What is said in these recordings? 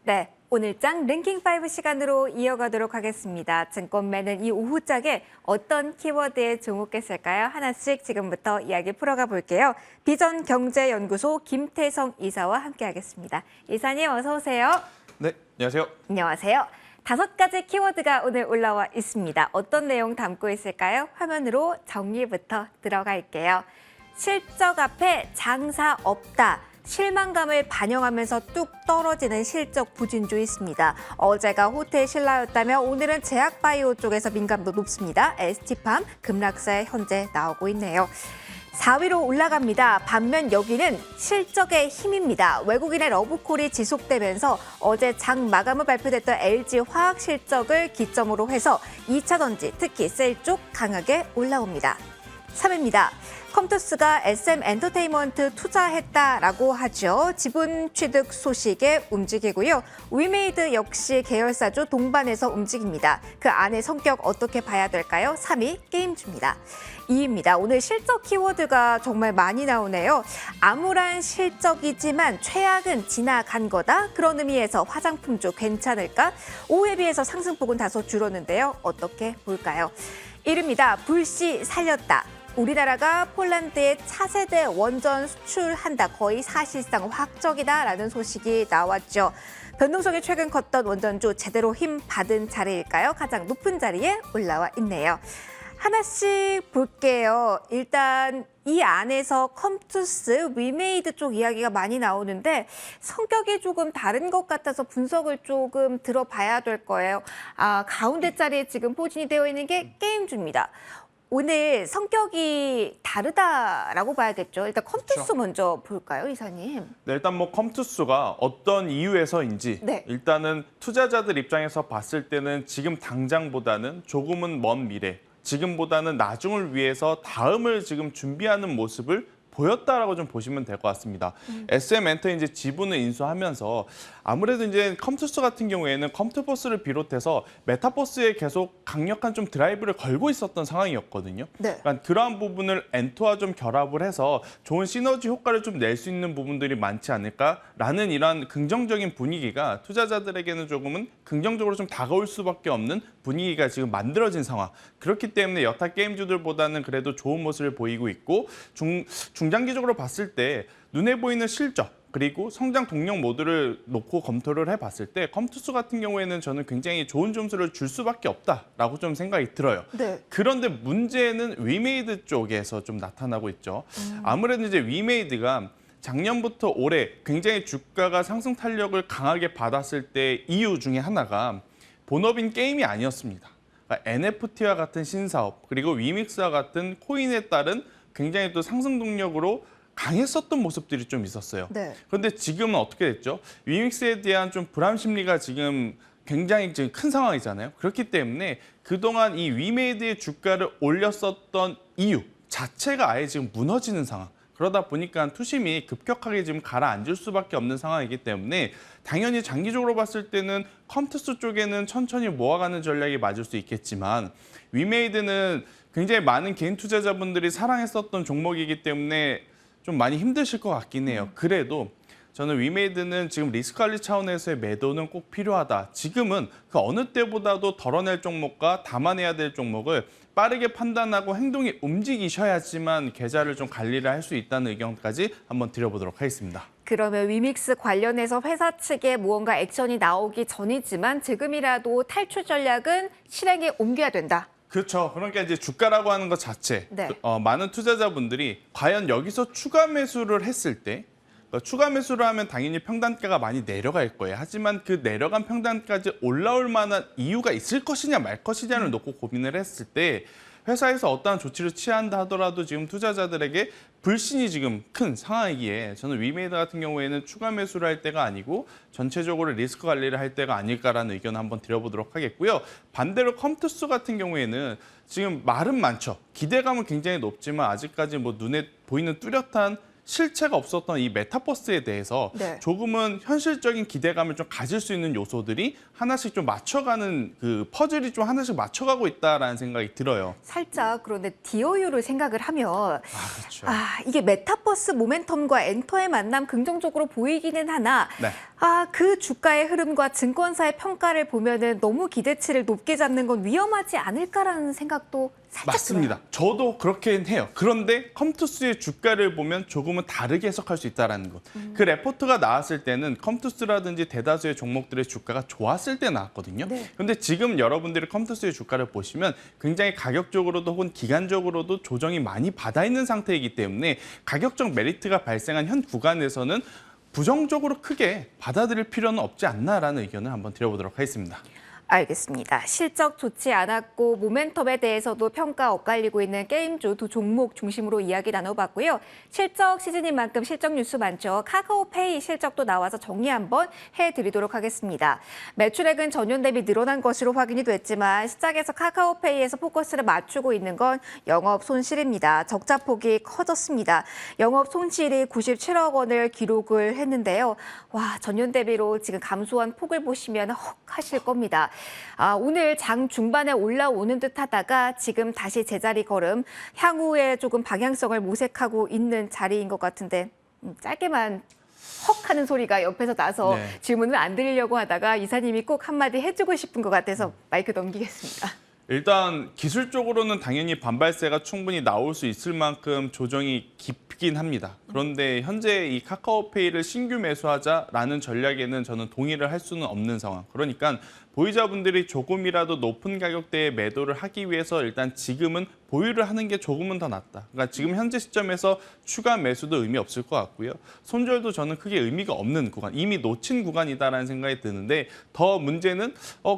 네, 오늘장 랭킹5 시간으로 이어가도록 하겠습니다. 증권맨은 이 오후장에 어떤 키워드에 주목했을까요? 하나씩 지금부터 이야기 풀어가 볼게요. 비전경제연구소 김태성 이사와 함께하겠습니다. 이사님 어서 오세요. 네, 안녕하세요. 안녕하세요. 5가지 키워드가 오늘 올라와 있습니다. 어떤 내용 담고 있을까요? 화면으로 정리부터 들어갈게요. 실적 앞에 장사 없다. 실망감을 반영하면서 뚝 떨어지는 실적 부진주 있습니다. 어제가 호텔 신라였다면 오늘은 제약바이오 쪽에서 민감도 높습니다. ST팜 급락세 현재 나오고 있네요. 4위로 올라갑니다. 반면 여기는 실적의 힘입니다. 외국인의 러브콜이 지속되면서 어제 장 마감을 발표됐던 LG 화학 실적을 기점으로 해서 2차 전지, 특히 셀 쪽 강하게 올라옵니다. 3위입니다. 컴투스가 SM엔터테인먼트 투자했다라고 하죠. 지분 취득 소식에 움직이고요. 위메이드 역시 계열사주 동반해서 움직입니다. 그 안의 성격 어떻게 봐야 될까요? 3위 게임주입니다. 2위입니다. 오늘 실적 키워드가 정말 많이 나오네요. 암울한 실적이지만 최악은 지나간 거다. 그런 의미에서 화장품주 괜찮을까? 오후에 비해서 상승폭은 다소 줄었는데요. 어떻게 볼까요? 1위입니다. 불씨 살렸다. 우리나라가 폴란드에 차세대 원전 수출한다. 거의 사실상 확정이다라는 소식이 나왔죠. 변동성이 최근 컸던 원전주 제대로 힘 받은 자리일까요? 가장 높은 자리에 올라와 있네요. 하나씩 볼게요. 일단 이 안에서 컴투스, 위메이드 쪽 이야기가 많이 나오는데 성격이 조금 다른 것 같아서 분석을 조금 들어봐야 될 거예요. 가운데 자리에 지금 포진이 되어 있는 게 게임주입니다. 오늘 성격이 다르다라고 봐야겠죠. 일단 컴투스 그렇죠. 먼저 볼까요, 이사님? 네, 일단 컴투스가 어떤 이유에서인지 네. 일단은 투자자들 입장에서 봤을 때는 지금 당장보다는 조금은 먼 미래, 지금보다는 나중을 위해서 다음을 지금 준비하는 모습을 보였다라고 좀 보시면 될 것 같습니다. SM엔터 이제 지분을 인수하면서 아무래도 이제 컴투스 같은 경우에는 컴투버스를 비롯해서 메타버스에 계속 강력한 좀 드라이브를 걸고 있었던 상황이었거든요. 네. 그러니까 그러한 부분을 엔터와 좀 결합을 해서 좋은 시너지 효과를 좀 낼 수 있는 부분들이 많지 않을까라는 이러한 긍정적인 분위기가 투자자들에게는 조금은 긍정적으로 좀 다가올 수밖에 없는 분위기가 지금 만들어진 상황. 그렇기 때문에 여타 게임주들보다는 그래도 좋은 모습을 보이고 있고 중장기적으로 봤을 때 눈에 보이는 실적 그리고 성장 동력 모두를 놓고 검토를 해봤을 때 컴투스 같은 경우에는 저는 굉장히 좋은 점수를 줄 수밖에 없다라고 좀 생각이 들어요. 네. 그런데 문제는 위메이드 쪽에서 좀 나타나고 있죠. 아무래도 이제 위메이드가 작년부터 올해 굉장히 주가가 상승 탄력을 강하게 받았을 때 이유 중에 하나가 본업인 게임이 아니었습니다. 그러니까 NFT와 같은 신사업 그리고 위믹스와 같은 코인에 따른 굉장히 또 상승 동력으로 강했었던 모습들이 좀 있었어요. 네. 그런데 지금은 어떻게 됐죠? 위믹스에 대한 좀 불안 심리가 지금 굉장히 지금 큰 상황이잖아요. 그렇기 때문에 그동안 이 위메이드의 주가를 올렸었던 이유 자체가 아예 지금 무너지는 상황. 그러다 보니까 투심이 급격하게 지금 가라앉을 수밖에 없는 상황이기 때문에 당연히 장기적으로 봤을 때는 컴투스 쪽에는 천천히 모아가는 전략이 맞을 수 있겠지만 위메이드는 굉장히 많은 개인 투자자분들이 사랑했었던 종목이기 때문에 좀 많이 힘드실 것 같긴 해요. 그래도 저는 위메이드는 지금 리스크 관리 차원에서의 매도는 꼭 필요하다. 지금은 그 어느 때보다도 덜어낼 종목과 담아내야 될 종목을 빠르게 판단하고 행동이 움직이셔야지만 계좌를 좀 관리를 할 수 있다는 의견까지 한번 드려보도록 하겠습니다. 그러면 위믹스 관련해서 회사 측에 무언가 액션이 나오기 전이지만 지금이라도 탈출 전략은 실행에 옮겨야 된다. 그렇죠. 그러니까 이제 주가라고 하는 것 자체 네. 많은 투자자분들이 과연 여기서 추가 매수를 했을 때 추가 매수를 하면 당연히 평단가가 많이 내려갈 거예요. 하지만 그 내려간 평단까지 올라올 만한 이유가 있을 것이냐 말 것이냐를 놓고 고민을 했을 때 회사에서 어떠한 조치를 취한다 하더라도 지금 투자자들에게 불신이 지금 큰 상황이기에 저는 위메이드 같은 경우에는 추가 매수를 할 때가 아니고 전체적으로 리스크 관리를 할 때가 아닐까라는 의견을 한번 드려보도록 하겠고요. 반대로 컴투스 같은 경우에는 지금 말은 많죠. 기대감은 굉장히 높지만 아직까지 뭐 눈에 보이는 뚜렷한 실체가 없었던 이 메타버스에 대해서 네. 조금은 현실적인 기대감을 좀 가질 수 있는 요소들이 하나씩 좀 맞춰가는 그 퍼즐이 좀 하나씩 맞춰가고 있다라는 생각이 들어요. 살짝 그런데 DOU를 생각을 하면 그렇죠. 이게 메타버스 모멘텀과 엔터의 만남 긍정적으로 보이기는 하나 네. 그 주가의 흐름과 증권사의 평가를 보면은 너무 기대치를 높게 잡는 건 위험하지 않을까라는 생각도 살짝 맞습니다. 들어요. 저도 그렇게 해요. 그런데 컴투스의 주가를 보면 조금은 다르게 해석할 수 있다는 것. 그 레포트가 나왔을 때는 컴투스라든지 대다수의 종목들의 주가가 좋았을 때 나왔거든요. 네. 그런데 지금 여러분들이 컴투스의 주가를 보시면 굉장히 가격적으로도 혹은 기간적으로도 조정이 많이 받아 있는 상태이기 때문에 가격적 메리트가 발생한 현 구간에서는 부정적으로 크게 받아들일 필요는 없지 않나라는 의견을 한번 드려보도록 하겠습니다. 알겠습니다. 실적 좋지 않았고 모멘텀에 대해서도 평가 엇갈리고 있는 게임주 두 종목 중심으로 이야기 나눠봤고요. 실적 시즌인 만큼 실적 뉴스 많죠. 카카오페이 실적도 나와서 정리 한번 해드리도록 하겠습니다. 매출액은 전년 대비 늘어난 것으로 확인이 됐지만 시장에서 카카오페이에서 포커스를 맞추고 있는 건 영업 손실입니다. 적자폭이 커졌습니다. 영업 손실이 97억 원을 기록을 했는데요. 와, 전년 대비로 지금 감소한 폭을 보시면 헉 하실 겁니다. 오늘 장 중반에 올라오는 듯 하다가 지금 다시 제자리 걸음, 향후에 조금 방향성을 모색하고 있는 자리인 것 같은데 짧게만 헉 하는 소리가 옆에서 나서 네. 질문을 안 드리려고 하다가 이사님이 꼭 한마디 해주고 싶은 것 같아서 마이크 넘기겠습니다. 일단 기술적으로는 당연히 반발세가 충분히 나올 수 있을 만큼 조정이 깊긴 합니다. 그런데 현재 이 카카오페이를 신규 매수하자라는 전략에는 저는 동의를 할 수는 없는 상황. 그러니까 보유자분들이 조금이라도 높은 가격대에 매도를 하기 위해서 일단 지금은 보유를 하는 게 조금은 더 낫다. 그러니까 지금 현재 시점에서 추가 매수도 의미 없을 것 같고요. 손절도 저는 크게 의미가 없는 구간, 이미 놓친 구간이다라는 생각이 드는데 더 문제는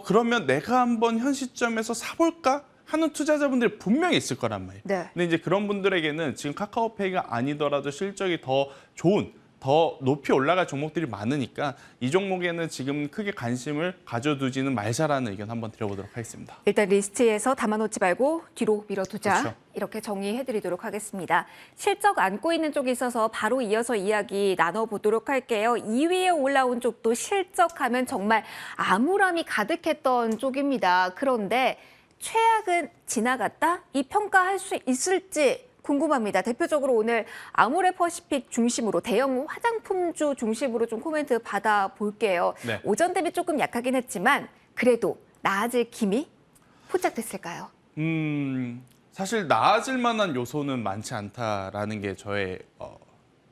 그러면 내가 한번 현 시점에서 사볼까? 하는 투자자분들이 분명히 있을 거란 말이에요. 네. 근데 이제 그런 분들에게는 지금 카카오페이가 아니더라도 실적이 더 좋은, 더 높이 올라갈 종목들이 많으니까 이 종목에는 지금 크게 관심을 가져두지는 말자라는 의견 한번 드려보도록 하겠습니다. 일단 리스트에서 담아놓지 말고 뒤로 밀어두자. 그렇죠. 이렇게 정리해드리도록 하겠습니다. 실적 안고 있는 쪽이 있어서 바로 이어서 이야기 나눠보도록 할게요. 2위에 올라온 쪽도 실적하면 정말 암울함이 가득했던 쪽입니다. 그런데 최악은 지나갔다? 이 평가할 수 있을지 궁금합니다. 대표적으로 오늘 아모레퍼시픽 중심으로 대형 화장품주 중심으로 좀 코멘트 받아볼게요. 네. 오전 대비 조금 약하긴 했지만 그래도 나아질 기미 포착됐을까요? 사실 나아질 만한 요소는 많지 않다라는 게 저의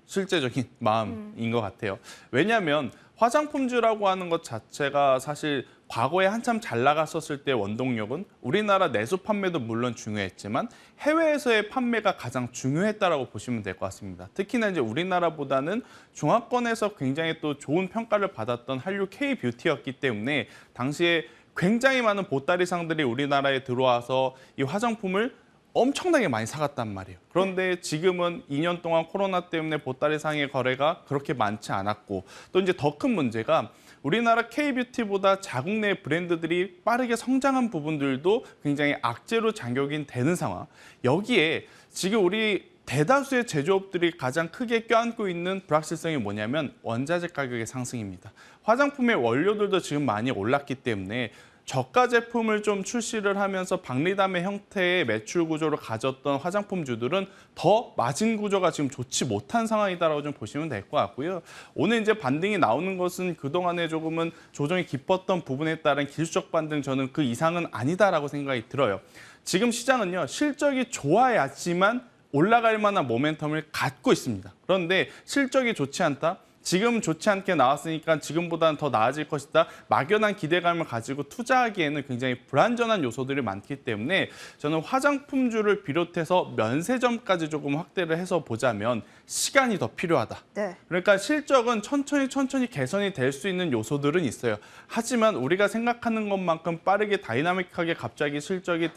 실제적인 마음인 것 같아요. 왜냐하면 화장품주라고 하는 것 자체가 사실 과거에 한참 잘 나갔었을 때 원동력은 우리나라 내수 판매도 물론 중요했지만 해외에서의 판매가 가장 중요했다라고 보시면 될 것 같습니다. 특히나 이제 우리나라보다는 중화권에서 굉장히 또 좋은 평가를 받았던 한류 K-뷰티였기 때문에 당시에 굉장히 많은 보따리상들이 우리나라에 들어와서 이 화장품을 엄청나게 많이 사갔단 말이에요. 그런데 지금은 2년 동안 코로나 때문에 보따리상의 거래가 그렇게 많지 않았고 또 이제 더 큰 문제가 우리나라 K-뷰티보다 자국 내 브랜드들이 빠르게 성장한 부분들도 굉장히 악재로 작용이 되는 상황. 여기에 지금 우리 대다수의 제조업들이 가장 크게 껴안고 있는 불확실성이 뭐냐면 원자재 가격의 상승입니다. 화장품의 원료들도 지금 많이 올랐기 때문에 저가 제품을 좀 출시를 하면서 박리담의 형태의 매출 구조를 가졌던 화장품주들은 더 마진 구조가 지금 좋지 못한 상황이다라고 좀 보시면 될 것 같고요. 오늘 이제 반등이 나오는 것은 그동안에 조금은 조정이 깊었던 부분에 따른 기술적 반등 저는 그 이상은 아니다라고 생각이 들어요. 지금 시장은요, 실적이 좋아야지만 올라갈 만한 모멘텀을 갖고 있습니다. 그런데 실적이 좋지 않다? 지금 좋지 않게 나왔으니까 지금보다는 더 나아질 것이다. 막연한 기대감을 가지고 투자하기에는 굉장히 불안전한 요소들이 많기 때문에 저는 화장품주를 비롯해서 면세점까지 조금 확대를 해서 보자면 시간이 더 필요하다. 네. 그러니까 실적은 천천히 개선이 될 수 있는 요소들은 있어요. 하지만 우리가 생각하는 것만큼 빠르게 다이나믹하게 갑자기 실적이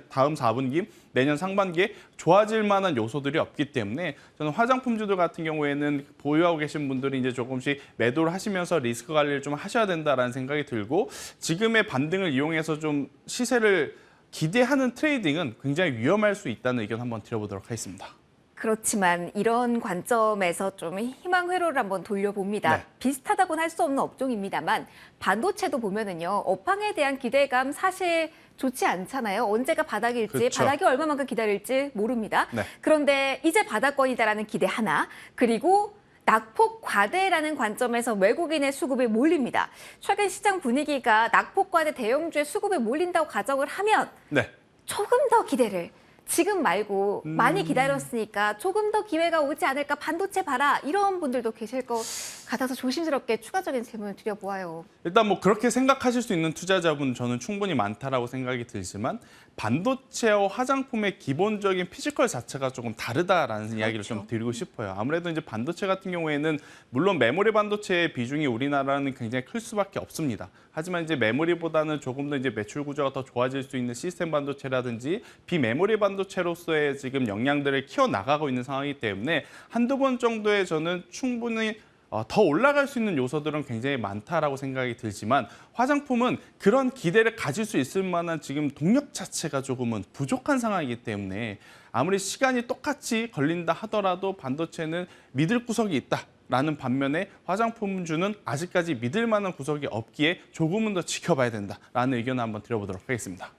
다음 4분기, 내년 상반기에 좋아질 만한 요소들이 없기 때문에 저는 화장품주들 같은 경우에는 보유하고 계신 분들이 이제 조금씩 매도를 하시면서 리스크 관리를 좀 하셔야 된다라는 생각이 들고 지금의 반등을 이용해서 좀 시세를 기대하는 트레이딩은 굉장히 위험할 수 있다는 의견 한번 드려보도록 하겠습니다. 그렇지만 이런 관점에서 좀 희망 회로를 한번 돌려봅니다. 네. 비슷하다고는 할 수 없는 업종입니다만 반도체도 보면은요. 업황에 대한 기대감 사실 좋지 않잖아요. 언제가 바닥일지, 그렇죠. 바닥이 얼마만큼 기다릴지 모릅니다. 네. 그런데 이제 바닥권이다라는 기대 하나, 그리고 낙폭 과대라는 관점에서 외국인의 수급이 몰립니다. 최근 시장 분위기가 낙폭 과대 대형주의 수급이 몰린다고 가정을 하면 네. 조금 더 기대를 지금 말고 많이 기다렸으니까 조금 더 기회가 오지 않을까 반도체 봐라 이런 분들도 계실 것 같아서 조심스럽게 추가적인 질문을 드려보아요. 일단 뭐 그렇게 생각하실 수 있는 투자자분 저는 충분히 많다라고 생각이 들지만 반도체와 화장품의 기본적인 피지컬 자체가 조금 다르다라는 이야기를 좀 드리고 싶어요. 아무래도 이제 반도체 같은 경우에는 물론 메모리 반도체의 비중이 우리나라는 굉장히 클 수밖에 없습니다. 하지만 이제 메모리보다는 조금 더 이제 매출 구조가 더 좋아질 수 있는 시스템 반도체라든지 비메모리 반도체로서의 지금 역량들을 키워 나가고 있는 상황이기 때문에 한두 번 정도의 저는 충분히 더 올라갈 수 있는 요소들은 굉장히 많다라고 생각이 들지만 화장품은 그런 기대를 가질 수 있을 만한 지금 동력 자체가 조금은 부족한 상황이기 때문에 아무리 시간이 똑같이 걸린다 하더라도 반도체는 믿을 구석이 있다라는 반면에 화장품주는 아직까지 믿을 만한 구석이 없기에 조금은 더 지켜봐야 된다라는 의견을 한번 드려보도록 하겠습니다.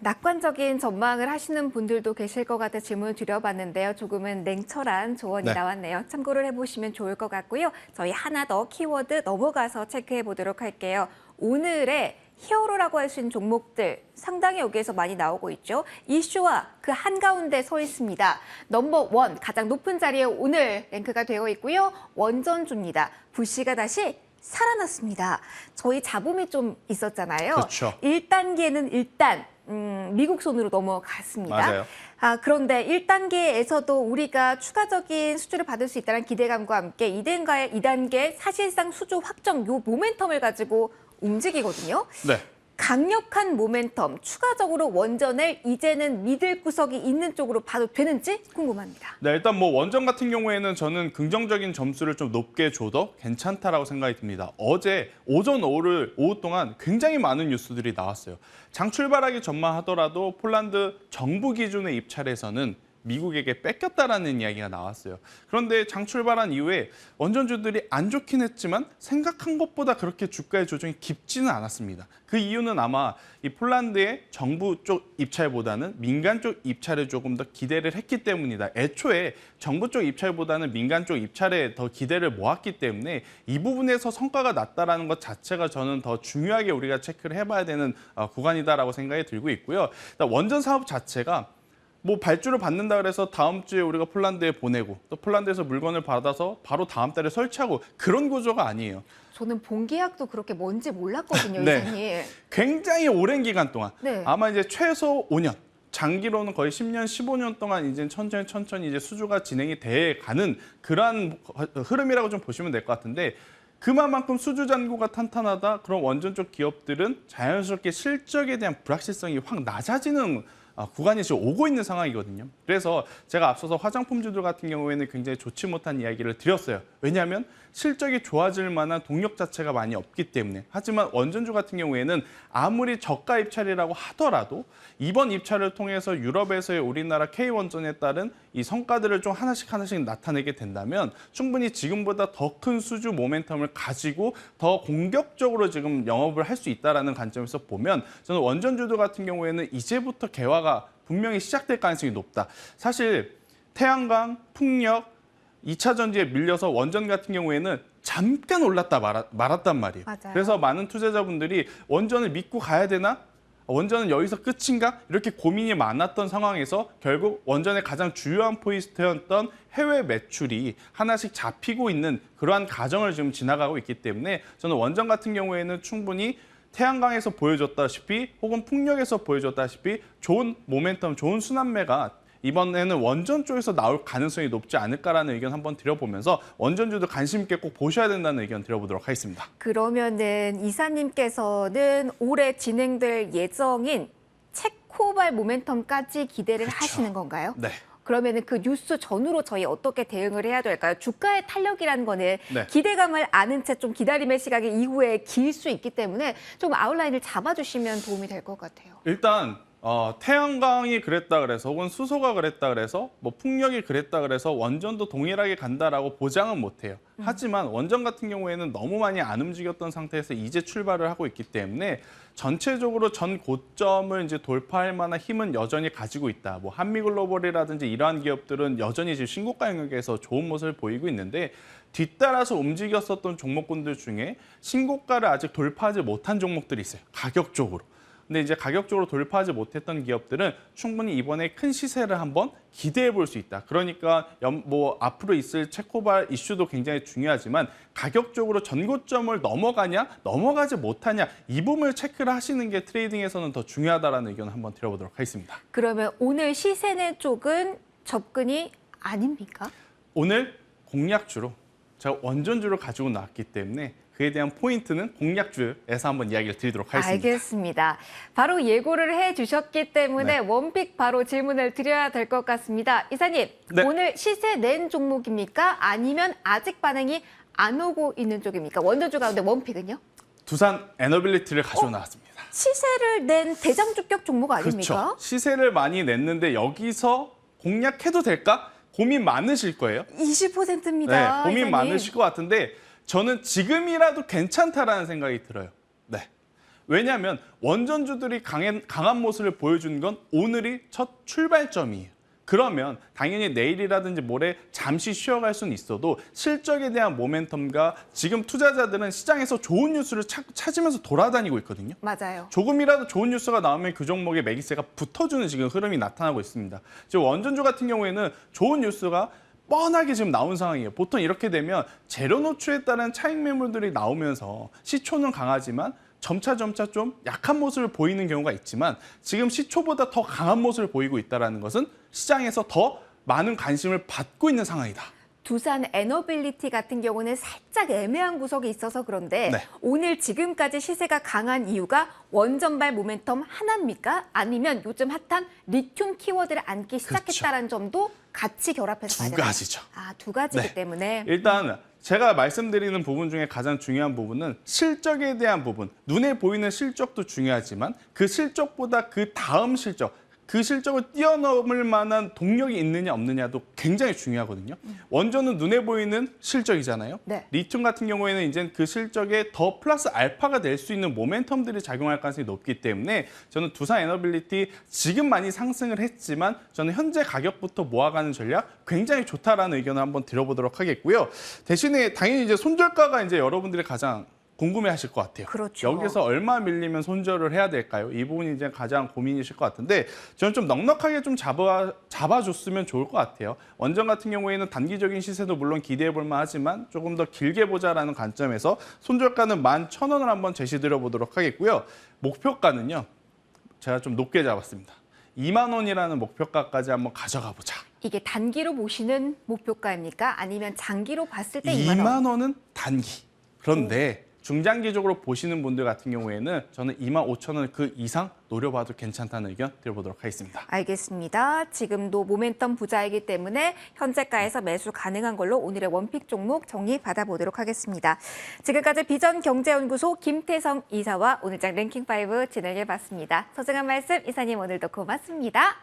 낙관적인 전망을 하시는 분들도 계실 것 같아 질문을 드려봤는데요. 조금은 냉철한 조언이 네. 나왔네요. 참고를 해보시면 좋을 것 같고요. 저희 하나 더 키워드 넘어가서 체크해 보도록 할게요. 오늘의 히어로라고 할 수 있는 종목들 상당히 여기에서 많이 나오고 있죠. 이슈와 그 한가운데 서 있습니다. 넘버 원 가장 높은 자리에 오늘 랭크가 되어 있고요. 원전주입니다. 부시가 다시 살아났습니다. 저희 잡음이 좀 있었잖아요. 그렇죠. 1단계는 일단 미국 손으로 넘어갔습니다. 맞아요. 그런데 1단계에서도 우리가 추가적인 수주를 받을 수 있다는 기대감과 함께 2단계 사실상 수주 확정 요 모멘텀을 가지고 움직이거든요. 네. 강력한 모멘텀, 추가적으로 원전을 이제는 믿을 구석이 있는 쪽으로 봐도 되는지 궁금합니다. 네, 일단 뭐 원전 같은 경우에는 저는 긍정적인 점수를 좀 높게 줘도 괜찮다라고 생각이 듭니다. 어제 오전 오후 동안 굉장히 많은 뉴스들이 나왔어요. 장 출발하기 전만 하더라도 폴란드 정부 기준의 입찰에서는 미국에게 뺏겼다라는 이야기가 나왔어요. 그런데 장 출발한 이후에 원전주들이 안 좋긴 했지만 생각한 것보다 그렇게 주가의 조정이 깊지는 않았습니다. 그 이유는 아마 이 폴란드의 정부 쪽 입찰보다는 민간 쪽 입찰에 조금 더 기대를 했기 때문이다. 애초에 정부 쪽 입찰보다는 민간 쪽 입찰에 더 기대를 모았기 때문에 이 부분에서 성과가 났다라는 것 자체가 저는 더 중요하게 우리가 체크를 해봐야 되는 구간이다라고 생각이 들고 있고요. 일단 원전 사업 자체가 뭐 발주를 받는다 그래서 다음 주에 우리가 폴란드에 보내고 또 폴란드에서 물건을 받아서 바로 다음 달에 설치하고 그런 구조가 아니에요. 저는 본계약도 그렇게 뭔지 몰랐거든요, 네. 이사님. 굉장히 오랜 기간 동안 네. 아마 이제 최소 5년, 장기로는 거의 10년, 15년 동안 이제 천천히 이제 수주가 진행이 돼 가는 그러한 흐름이라고 좀 보시면 될 것 같은데 그만큼 수주 잔고가 탄탄하다. 그런 원전 쪽 기업들은 자연스럽게 실적에 대한 불확실성이 확 낮아지는 구간이 지금 오고 있는 상황이거든요. 그래서 제가 앞서서 화장품주들 같은 경우에는 굉장히 좋지 못한 이야기를 드렸어요. 왜냐하면 실적이 좋아질 만한 동력 자체가 많이 없기 때문에. 하지만 원전주 같은 경우에는 아무리 저가 입찰이라고 하더라도 이번 입찰을 통해서 유럽에서의 우리나라 K원전에 따른 이 성과들을 좀 하나씩 나타내게 된다면 충분히 지금보다 더 큰 수주 모멘텀을 가지고 더 공격적으로 지금 영업을 할 수 있다는 관점에서 보면 저는 원전주들 같은 경우에는 이제부터 개화가 분명히 시작될 가능성이 높다. 사실 태양광, 풍력, 2차 전지에 밀려서 원전 같은 경우에는 잠깐 올랐다 말았단 말이에요. 맞아요. 그래서 많은 투자자분들이 원전을 믿고 가야 되나? 원전은 여기서 끝인가? 이렇게 고민이 많았던 상황에서 결국 원전의 가장 주요한 포인트였던 해외 매출이 하나씩 잡히고 있는 그러한 과정을 지금 지나가고 있기 때문에 저는 원전 같은 경우에는 충분히 태양광에서 보여줬다시피 혹은 풍력에서 보여줬다시피 좋은 모멘텀, 좋은 순환매가 이번에는 원전 쪽에서 나올 가능성이 높지 않을까라는 의견 한번 드려보면서 원전주도 관심 있게 꼭 보셔야 된다는 의견 드려보도록 하겠습니다. 그러면은 이사님께서는 올해 진행될 예정인 체코발 모멘텀까지 기대를 그렇죠. 하시는 건가요? 네. 그러면은 그 뉴스 전후로 저희 어떻게 대응을 해야 될까요? 주가의 탄력이라는 거는 네. 기대감을 아는 채 좀 기다림의 시각이 이후에 길 수 있기 때문에 좀 아웃라인을 잡아주시면 도움이 될 것 같아요. 일단 태양광이 그랬다 그래서 혹은 수소가 그랬다 그래서 뭐 풍력이 그랬다 그래서 원전도 동일하게 간다라고 보장은 못해요. 하지만 원전 같은 경우에는 너무 많이 안 움직였던 상태에서 이제 출발을 하고 있기 때문에 전체적으로 전 고점을 이제 돌파할 만한 힘은 여전히 가지고 있다. 뭐 한미글로벌이라든지 이러한 기업들은 여전히 지금 신고가 영역에서 좋은 모습을 보이고 있는데 뒤따라서 움직였었던 종목군들 중에 신고가를 아직 돌파하지 못한 종목들이 있어요. 가격적으로. 근데 이제 가격적으로 돌파하지 못했던 기업들은 충분히 이번에 큰 시세를 한번 기대해 볼 수 있다. 그러니까 뭐 앞으로 있을 체코발 이슈도 굉장히 중요하지만 가격적으로 전고점을 넘어가냐, 넘어가지 못하냐 이 부분을 체크를 하시는 게 트레이딩에서는 더 중요하다라는 의견을 한번 드려보도록 하겠습니다. 그러면 오늘 시세는 쪽은 접근이 아닙니까? 오늘 공략주로 제가 원전주를 가지고 나왔기 때문에 그에 대한 포인트는 공략주에서 한번 이야기를 드리도록 하겠습니다. 알겠습니다. 바로 예고를 해주셨기 때문에 네. 원픽 바로 질문을 드려야 될 것 같습니다. 이사님, 네. 오늘 시세 낸 종목입니까? 아니면 아직 반응이 안 오고 있는 쪽입니까? 원전주 가운데 원픽은요? 두산 에너빌리티를 가지고 나왔습니다. 시세를 낸 대장주격 종목 아닙니까? 그렇죠. 시세를 많이 냈는데 여기서 공략해도 될까? 고민 많으실 거예요. 20%입니다. 네, 고민 이사님. 많으실 것 같은데 저는 지금이라도 괜찮다라는 생각이 들어요. 네. 왜냐하면 원전주들이 강한 모습을 보여주는 건 오늘이 첫 출발점이에요. 그러면 당연히 내일이라든지 모레 잠시 쉬어갈 수는 있어도 실적에 대한 모멘텀과 지금 투자자들은 시장에서 좋은 뉴스를 찾으면서 돌아다니고 있거든요. 맞아요. 조금이라도 좋은 뉴스가 나오면 그 종목의 매기세가 붙어주는 지금 흐름이 나타나고 있습니다. 지금 원전주 같은 경우에는 좋은 뉴스가 뻔하게 지금 나온 상황이에요. 보통 이렇게 되면 재료 노출에 따른 차익 매물들이 나오면서 시초는 강하지만 점차 좀 약한 모습을 보이는 경우가 있지만 지금 시초보다 더 강한 모습을 보이고 있다는 것은 시장에서 더 많은 관심을 받고 있는 상황이다. 두산 에너빌리티 같은 경우는 살짝 애매한 구석이 있어서 그런데 네. 오늘 지금까지 시세가 강한 이유가 원전발 모멘텀 하나입니까? 아니면 요즘 핫한 리튬 키워드를 안기 시작했다는 점도 같이 결합해서 봐야 두 되나요? 가지죠. 두 가지기 네. 때문에 일단 제가 말씀드리는 부분 중에 가장 중요한 부분은 실적에 대한 부분. 눈에 보이는 실적도 중요하지만 그 실적보다 그 다음 실적, 그 실적을 뛰어넘을 만한 동력이 있느냐 없느냐도 굉장히 중요하거든요. 원전은 눈에 보이는 실적이잖아요. 네. 리튬 같은 경우에는 이제 그 실적에 더 플러스 알파가 될 수 있는 모멘텀들이 작용할 가능성이 높기 때문에 저는 두산 에너빌리티 지금 많이 상승을 했지만 저는 현재 가격부터 모아가는 전략 굉장히 좋다라는 의견을 한번 드려보도록 하겠고요. 대신에 당연히 이제 손절가가 이제 여러분들이 가장 궁금해하실 것 같아요. 그렇죠. 여기서 얼마 밀리면 손절을 해야 될까요? 이 부분이 이제 가장 고민이실 것 같은데 저는 좀 넉넉하게 좀 잡아줬으면 좋을 것 같아요. 원전 같은 경우에는 단기적인 시세도 물론 기대해 볼 만하지만 조금 더 길게 보자라는 관점에서 손절가는 11,000원을 한번 제시드려 보도록 하겠고요. 목표가는요. 제가 좀 높게 잡았습니다. 2만 원이라는 목표가까지 한번 가져가 보자. 이게 단기로 보시는 목표가입니까? 아니면 장기로 봤을 때 2만 원? 2만 원은 단기. 그런데 중장기적으로 보시는 분들 같은 경우에는 저는 25,000원 그 이상 노려봐도 괜찮다는 의견 드려보도록 하겠습니다. 알겠습니다. 지금도 모멘텀 부자이기 때문에 현재가에서 매수 가능한 걸로 오늘의 원픽 종목 정리 받아보도록 하겠습니다. 지금까지 비전경제연구소 김태성 이사와 오늘장 랭킹5 진행해봤습니다. 소중한 말씀 이사님 오늘도 고맙습니다.